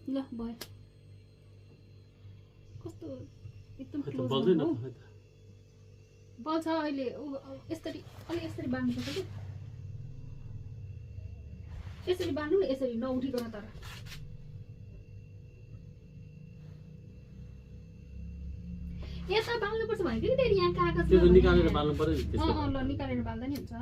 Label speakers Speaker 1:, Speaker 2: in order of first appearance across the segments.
Speaker 1: ल भयो कस्तो एकदम
Speaker 2: खै त
Speaker 1: क्लोज
Speaker 2: बल्दैन
Speaker 1: हो
Speaker 2: त खै त
Speaker 1: बल्छ अहिले यसरी अलि यसरी बाँध्नुपर्छ कि यसरी बाँध्नु न यसरी नउठिकन तर यता बाँध्नुपर्छ भनेको कि फेरि यहाँ कागज
Speaker 2: त्यो त निकालेर बाल्नु पर्यो नि त्यसको
Speaker 1: ल निकालेर बाल्दा नि हुन्छ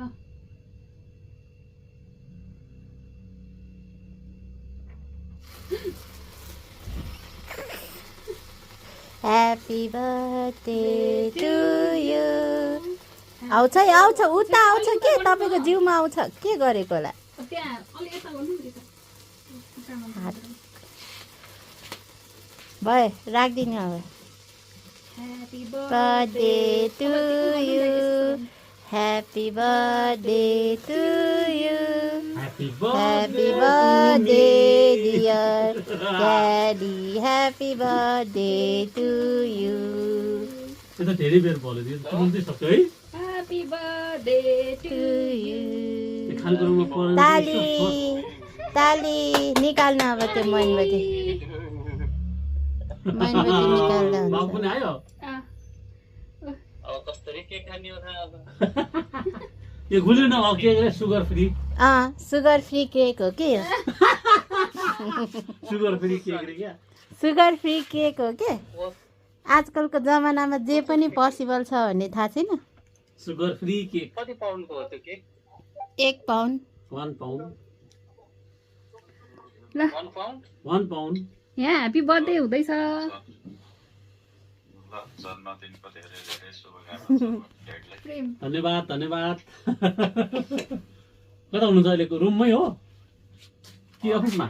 Speaker 3: Happy birthday to you. आउँछ आउँछ उता आउँछ के तपाईँको जिउमा आउँछ के गरेको होला
Speaker 1: त्यहाँ अलि यता गर्नु नि
Speaker 3: भयो राखिदिनु अब
Speaker 1: happy
Speaker 3: birthday to you. Happy birthday to you.
Speaker 2: Happy
Speaker 3: Happy birthday dear daddy. Happy birthday to you.
Speaker 2: त्यो त धेरै बेर भयो त्यो तुरुन्तै सक्यो है
Speaker 1: ह्यापी बर्थडे टु
Speaker 3: you.
Speaker 2: त्यो खानेकुरामा पर्दैन
Speaker 3: ताली ताली निकाल्न अब त्यो मैनबत्ती निकाल्दा
Speaker 2: बाउ
Speaker 3: हुन्छ
Speaker 2: पनि आयो यो गुलियो न अब के गरे sugar free
Speaker 3: sugar free cake हो कि
Speaker 2: सुगर फ्री के गरे क्या
Speaker 3: सुगर फ्री केक हो के आजकलको जमानामा जे पनि पोसिबल छ भन्ने थाहा छैन
Speaker 2: सुगर फ्री केक
Speaker 4: कति पाउन्डको हो त्यो केक
Speaker 3: 1 पाउन्ड
Speaker 2: 1 पाउन्ड
Speaker 1: ल
Speaker 4: 1 पाउन्ड
Speaker 2: 1 पाउन्ड
Speaker 1: यहाँ ह्यापी बर्थडे हुँदैछ
Speaker 4: जन्मदिनको धेरै धेरै शुभकामना
Speaker 1: प्रेम
Speaker 2: धन्यवाद धन्यवाद कता हुनुहुन्छ अहिलेको रुममै हो कि अफिसमा